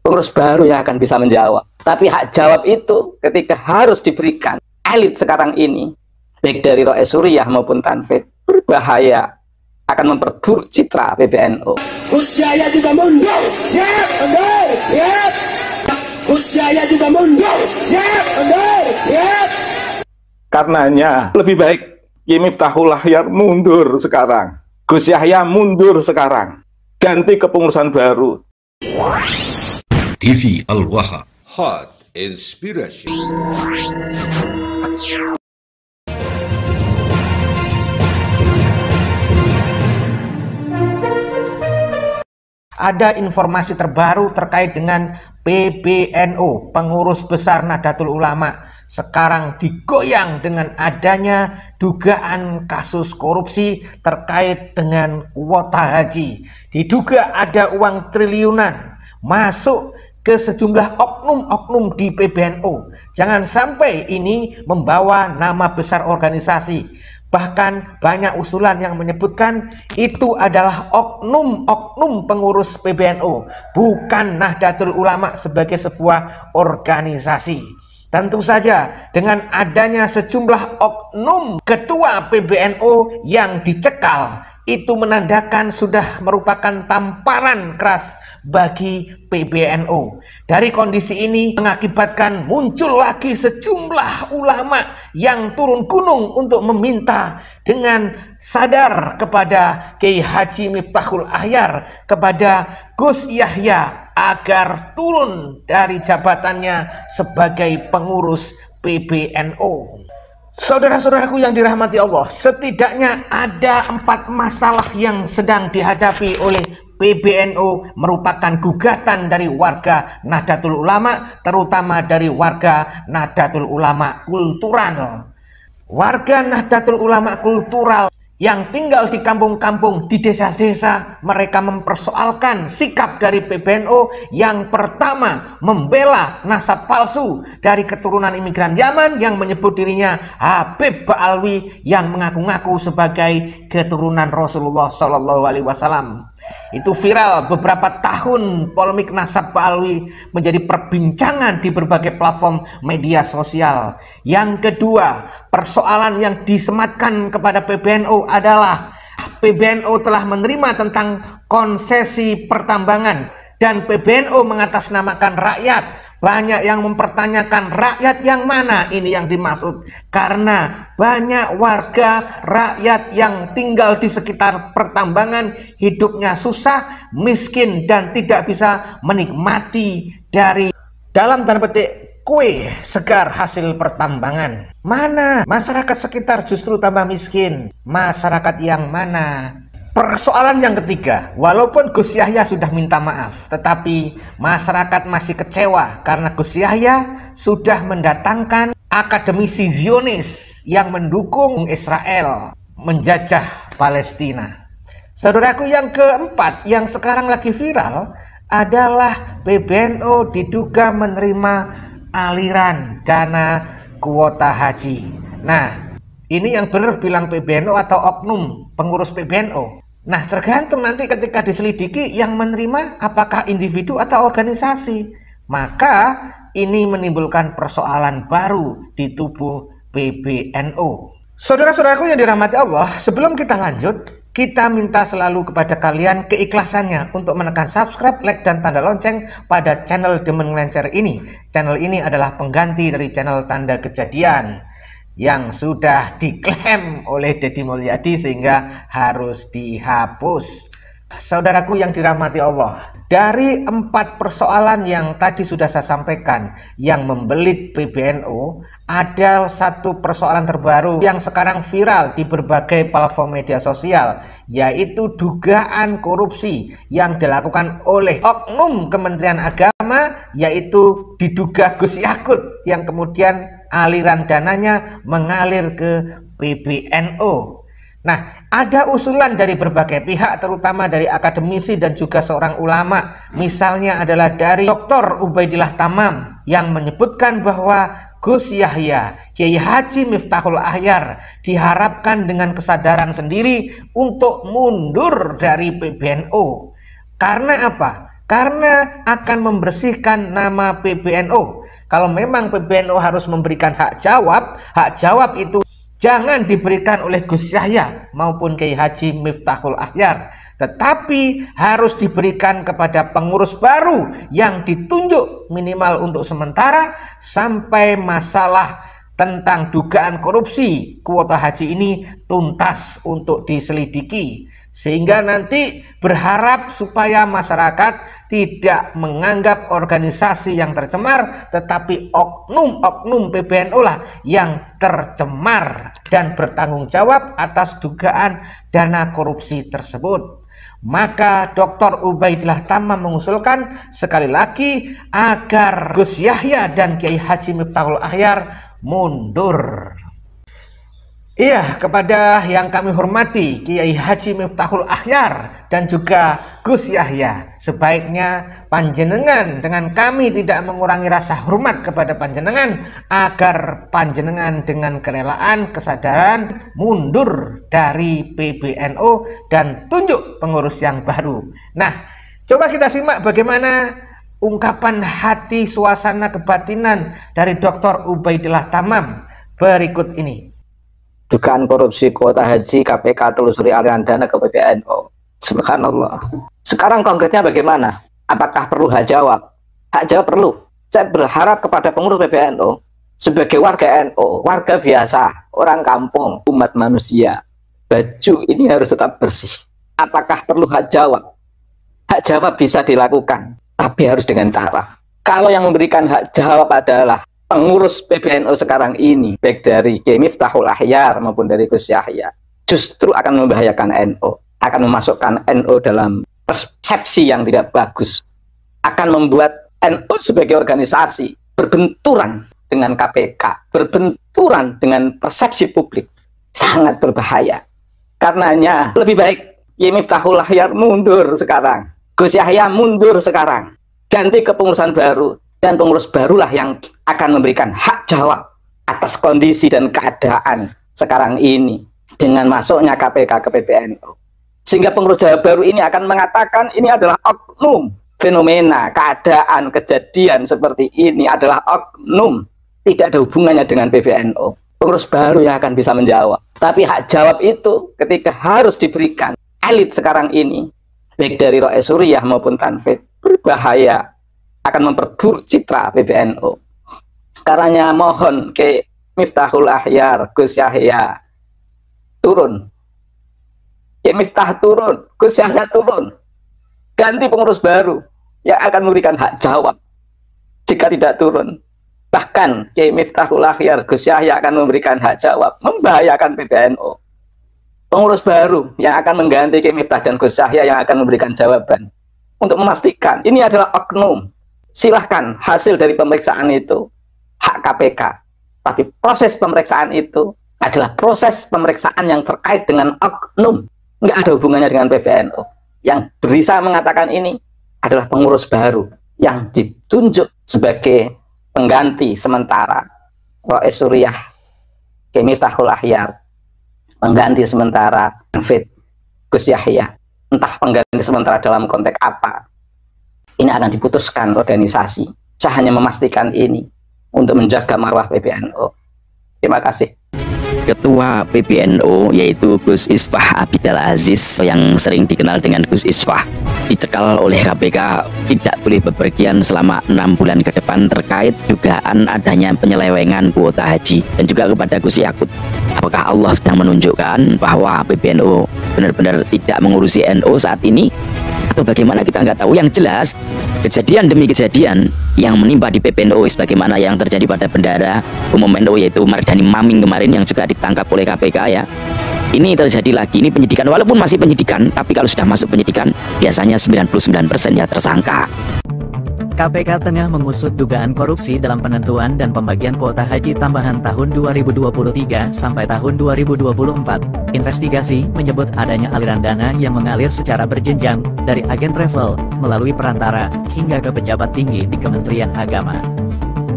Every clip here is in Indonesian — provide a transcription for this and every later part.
pengurus baru yang akan bisa menjawab. Tapi hak jawab itu ketika harus diberikan elit sekarang ini, baik dari Rois Suriyah maupun Tanfid, berbahaya, akan memperburuk citra PBNU. Gus Yahya juga mundur. Siap, mundur. Siap. Gus Yahya juga mundur. Siap, mundur. Siap. Karenanya lebih baik Kiai Miftahul Akhyar mundur sekarang, Gus Yahya mundur sekarang, ganti kepengurusan baru. TV Al-Wahab, Hot Inspiration. Ada informasi terbaru terkait dengan PBNU, pengurus besar Nahdlatul Ulama, sekarang digoyang dengan adanya dugaan kasus korupsi terkait dengan kuota haji. Diduga ada uang triliunan masuk ke sejumlah oknum-oknum di PBNU. Jangan sampai ini membawa nama besar organisasi. Bahkan banyak usulan yang menyebutkan itu adalah oknum-oknum pengurus PBNU, bukan Nahdlatul Ulama sebagai sebuah organisasi. Tentu saja dengan adanya sejumlah oknum ketua PBNU yang dicekal, itu menandakan sudah merupakan tamparan keras bagi PBNU. Dari kondisi ini mengakibatkan muncul lagi sejumlah ulama yang turun gunung untuk meminta dengan sadar kepada Kiai Haji Miftahul Akhyar, kepada Gus Yahya agar turun dari jabatannya sebagai pengurus PBNU. Saudara-saudaraku yang dirahmati Allah, setidaknya ada 4 masalah yang sedang dihadapi oleh PBNU, merupakan gugatan dari warga Nahdlatul Ulama, terutama dari warga Nahdlatul Ulama kultural. Warga Nahdlatul Ulama kultural yang tinggal di kampung-kampung, di desa-desa, mereka mempersoalkan sikap dari PBNU yang pertama membela nasab palsu dari keturunan imigran Yaman yang menyebut dirinya Habib Ba'alwi yang mengaku-ngaku sebagai keturunan Rasulullah SAW. Itu viral beberapa tahun. Polemik nasab Ba'alwi menjadi perbincangan di berbagai platform media sosial. Yang kedua, persoalan yang disematkan kepada PBNU adalah PBNU telah menerima tentang konsesi pertambangan dan PBNU mengatasnamakan rakyat. Banyak yang mempertanyakan rakyat yang mana ini yang dimaksud, karena banyak warga rakyat yang tinggal di sekitar pertambangan hidupnya susah, miskin, dan tidak bisa menikmati dari dalam tanda petik kue segar hasil pertambangan. Mana masyarakat sekitar justru tambah miskin? Masyarakat yang mana? Persoalan yang ketiga, walaupun Gus Yahya sudah minta maaf, tetapi masyarakat masih kecewa karena Gus Yahya sudah mendatangkan akademisi Zionis yang mendukung Israel menjajah Palestina. Saudaraku, yang keempat yang sekarang lagi viral adalah PBNU diduga menerima aliran dana kuota haji. Nah, ini yang benar bilang PBNU atau oknum pengurus PBNU. Nah, tergantung nanti ketika diselidiki yang menerima apakah individu atau organisasi. Maka ini menimbulkan persoalan baru di tubuh PBNU. Saudara-saudaraku yang dirahmati Allah, sebelum kita lanjut, kita minta selalu kepada kalian keikhlasannya untuk menekan subscribe, like, dan tanda lonceng pada channel Demen Ngelencer ini. Channel ini adalah pengganti dari channel Tanda Kejadian yang sudah diklaim oleh Deddy Mulyadi sehingga harus dihapus. Saudaraku yang dirahmati Allah, dari 4 persoalan yang tadi sudah saya sampaikan yang membelit PBNU, ada satu persoalan terbaru yang sekarang viral di berbagai platform media sosial, yaitu dugaan korupsi yang dilakukan oleh oknum Kementerian Agama, yaitu diduga Gus Yakut, yang kemudian aliran dananya mengalir ke PBNU. Nah, ada usulan dari berbagai pihak, terutama dari akademisi dan juga seorang ulama. Misalnya adalah dari Dr. Ubaidillah Tamam yang menyebutkan bahwa Gus Yahya, Kiai Haji Miftahul Akhyar diharapkan dengan kesadaran sendiri untuk mundur dari PBNU. Karena apa? karena akan membersihkan nama PBNU. Kalau memang PBNU harus memberikan hak jawab itu jangan diberikan oleh Gus Yahya maupun Kiai Haji Miftahul Akhyar, tetapi harus diberikan kepada pengurus baru yang ditunjuk minimal untuk sementara sampai masalah tentang dugaan korupsi kuota haji ini tuntas untuk diselidiki, sehingga nanti berharap supaya masyarakat tidak menganggap organisasi yang tercemar, tetapi oknum-oknum PBNU lah yang tercemar dan bertanggung jawab atas dugaan dana korupsi tersebut. Maka Dr. Ubaidillah Tammam mengusulkan sekali lagi agar Gus Yahya dan Kiai Haji Miftahul Akhyar mundur. Iya, kepada yang kami hormati Kiai Haji Miftahul Akhyar dan juga Gus Yahya, sebaiknya panjenengan dengan kami tidak mengurangi rasa hormat kepada panjenengan, agar panjenengan dengan kerelaan, kesadaran mundur dari PBNU dan tunjuk pengurus yang baru. Nah, coba kita simak bagaimana ungkapan hati suasana kebatinan dari Dr. Ubaidillah Tammam berikut ini. Dugaan korupsi kuota haji, KPK telusuri aliran dana ke PBNU. Subhanallah. Sekarang konkretnya bagaimana? Apakah perlu hak jawab? Hak jawab perlu. Saya berharap kepada pengurus PBNU sebagai warga NU, warga biasa, orang kampung, umat manusia, baju ini harus tetap bersih. Apakah perlu hak jawab? Hak jawab bisa dilakukan, tapi harus dengan cara. Kalau yang memberikan hak jawab adalah pengurus PBNU sekarang ini, baik dari Kiai Miftahul Akhyar maupun dari Gus Yahya, justru akan membahayakan NU, akan memasukkan NU dalam persepsi yang tidak bagus, akan membuat NU sebagai organisasi berbenturan dengan KPK, berbenturan dengan persepsi publik, sangat berbahaya. Karenanya lebih baik Kiai Miftahul Akhyar mundur sekarang, Gus Yahya mundur sekarang, ganti kepengurusan baru, dan pengurus barulah yang akan memberikan hak jawab atas kondisi dan keadaan sekarang ini dengan masuknya KPK ke PBNU. Sehingga pengurus baru ini akan mengatakan ini adalah oknum, fenomena, keadaan, kejadian seperti ini adalah oknum, tidak ada hubungannya dengan PBNU. Pengurus baru yang akan bisa menjawab. Tapi hak jawab itu ketika harus diberikan elit sekarang ini, baik dari Rois Suriyah maupun Tanfid, berbahaya, akan memperburuk citra PBNU. Karenanya mohon ke Miftahul Akhyar, Gus Yahya turun, ke Miftah turun, Gus Yahya turun, ganti pengurus baru yang akan memberikan hak jawab. Jika tidak turun, bahkan ke Miftahul Akhyar, Gus Yahya akan memberikan hak jawab, membahayakan PBNU. Pengurus baru yang akan mengganti Kiai Miftah dan Gus Yahya yang akan memberikan jawaban untuk memastikan ini adalah oknum. Silahkan hasil dari pemeriksaan itu hak KPK, tapi proses pemeriksaan itu adalah proses pemeriksaan yang terkait dengan oknum, nggak ada hubungannya dengan PBNU. Yang bisa mengatakan ini adalah pengurus baru yang ditunjuk sebagai pengganti sementara Rois Suriyah, Kiai Miftahul Akhyar, pengganti sementara Tanfid, Gus Yahya. Entah pengganti sementara dalam konteks apa, ini akan diputuskan organisasi. Saya hanya memastikan ini untuk menjaga marwah PBNU. Terima kasih. Ketua PBNU yaitu Gus Isfah Abidal Aziz yang sering dikenal dengan Gus Isfah dicekal oleh KPK, tidak boleh bepergian selama 6 bulan ke depan terkait dugaan adanya penyelewengan kuota haji. Dan juga kepada Gus Yakut, apakah Allah sedang menunjukkan bahwa PBNU benar-benar tidak mengurusi NU saat ini, atau bagaimana? Kita nggak tahu. Yang jelas kejadian demi kejadian yang menimpa di PBNU sebagaimana yang terjadi pada bendahara umum NU yaitu Mardhani Maming kemarin yang juga ditangkap oleh KPK ya. Ini terjadi lagi, ini penyidikan, walaupun masih penyidikan, tapi kalau sudah masuk penyidikan biasanya 99% ya tersangka. KPK tengah mengusut dugaan korupsi dalam penentuan dan pembagian kuota haji tambahan tahun 2023 sampai tahun 2024. Investigasi menyebut adanya aliran dana yang mengalir secara berjenjang dari agen travel, melalui perantara, hingga ke pejabat tinggi di Kementerian Agama.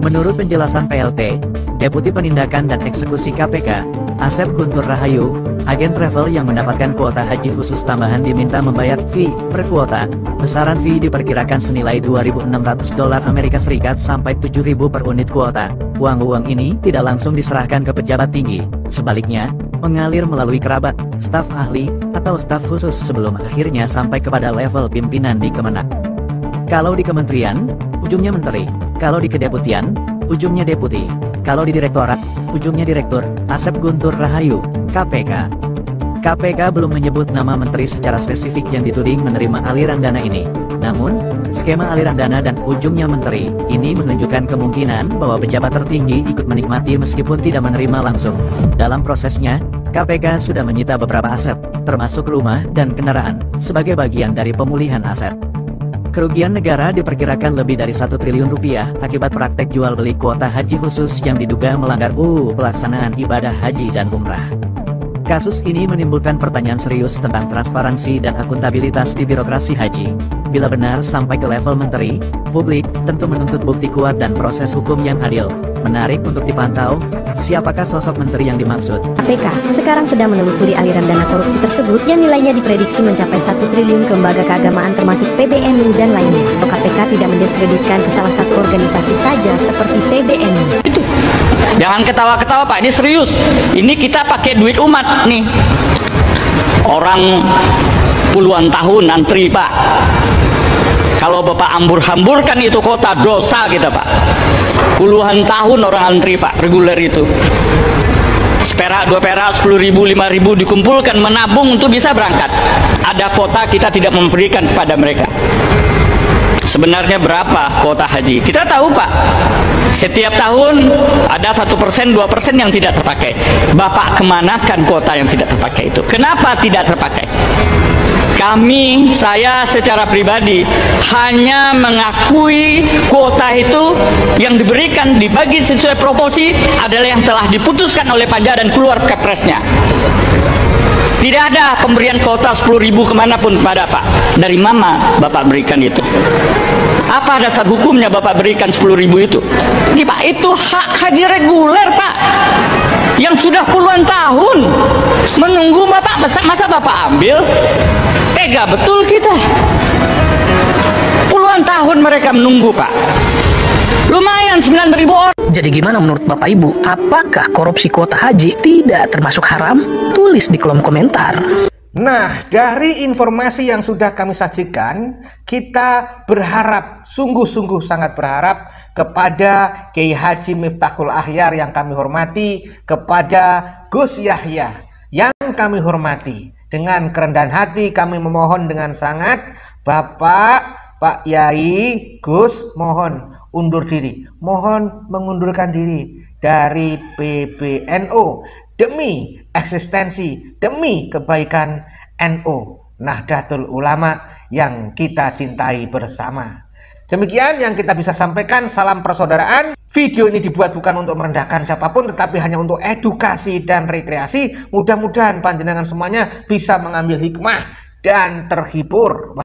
Menurut penjelasan PLT, Deputi Penindakan dan Eksekusi KPK, Asep Guntur Rahayu, agen travel yang mendapatkan kuota haji khusus tambahan diminta membayar fee per kuota. Besaran fee diperkirakan senilai $2.600 Amerika Serikat sampai 7.000 per unit kuota. Uang-uang ini tidak langsung diserahkan ke pejabat tinggi. Sebaliknya, mengalir melalui kerabat, staf ahli, atau staf khusus sebelum akhirnya sampai kepada level pimpinan di Kemenak. Kalau di kementerian, ujungnya menteri. Kalau di kedeputian, ujungnya deputi. Kalau di direktorat, ujungnya direktur. Asep Guntur Rahayu, KPK. KPK belum menyebut nama menteri secara spesifik yang dituding menerima aliran dana ini. Namun, skema aliran dana dan ujungnya menteri ini menunjukkan kemungkinan bahwa pejabat tertinggi ikut menikmati meskipun tidak menerima langsung. Dalam prosesnya, KPK sudah menyita beberapa aset, termasuk rumah dan kendaraan, sebagai bagian dari pemulihan aset. Kerugian negara diperkirakan lebih dari 1 triliun rupiah akibat praktek jual beli kuota haji khusus yang diduga melanggar UU pelaksanaan ibadah haji dan umrah. Kasus ini menimbulkan pertanyaan serius tentang transparansi dan akuntabilitas di birokrasi haji. Bila benar sampai ke level menteri, publik tentu menuntut bukti kuat dan proses hukum yang adil. Menarik untuk dipantau, siapakah sosok menteri yang dimaksud? KPK sekarang sedang menelusuri aliran dana korupsi tersebut yang nilainya diprediksi mencapai 1 triliun ke lembaga keagamaan termasuk PBNU dan lainnya. Atau KPK tidak mendiskreditkan ke salah satu organisasi saja seperti PBNU. Jangan ketawa-ketawa Pak, ini serius. Ini kita pakai duit umat nih. Orang puluhan tahun antri Pak. Kalau Bapak hambur-hamburkan itu kota, dosa kita Pak. Puluhan tahun orang antri Pak, reguler itu. Seperak, 2 perak, 10.000, 5.000 dikumpulkan, menabung untuk bisa berangkat. Ada kota kita tidak memberikan kepada mereka. Sebenarnya berapa kuota haji? Kita tahu Pak, setiap tahun ada 1%, 2% yang tidak terpakai. Bapak kemanakan kuota yang tidak terpakai itu? Kenapa tidak terpakai? Saya secara pribadi hanya mengakui kuota itu yang diberikan dibagi sesuai proporsi adalah yang telah diputuskan oleh panja dan keluar kepresnya. Tidak ada pemberian kuota 10.000 kemanapun pada Pak. Dari mana Bapak berikan itu? Apa dasar hukumnya Bapak berikan 10.000 itu? Ini Pak, itu hak haji reguler Pak, yang sudah puluhan tahun menunggu Bapak. Masa Bapak ambil? Tega betul kita. Puluhan tahun mereka menunggu Pak. Lumayan 9.000 orang. Jadi gimana menurut Bapak Ibu? Apakah korupsi kuota haji tidak termasuk haram? Tulis di kolom komentar. Nah, dari informasi yang sudah kami sajikan, kita berharap, sungguh-sungguh sangat berharap kepada Kiai Haji Miftahul Akhyar yang kami hormati, kepada Gus Yahya yang kami hormati. Dengan kerendahan hati kami memohon dengan sangat, Bapak, Pak Yai, Gus, mohon undur diri, mohon mengundurkan diri dari PBNU demi eksistensi, demi kebaikan NU Nahdlatul Ulama yang kita cintai bersama. Demikian yang kita bisa sampaikan. Salam persaudaraan. Video ini dibuat bukan untuk merendahkan siapapun, tetapi hanya untuk edukasi dan rekreasi. Mudah-mudahan panjenengan semuanya bisa mengambil hikmah dan terhibur.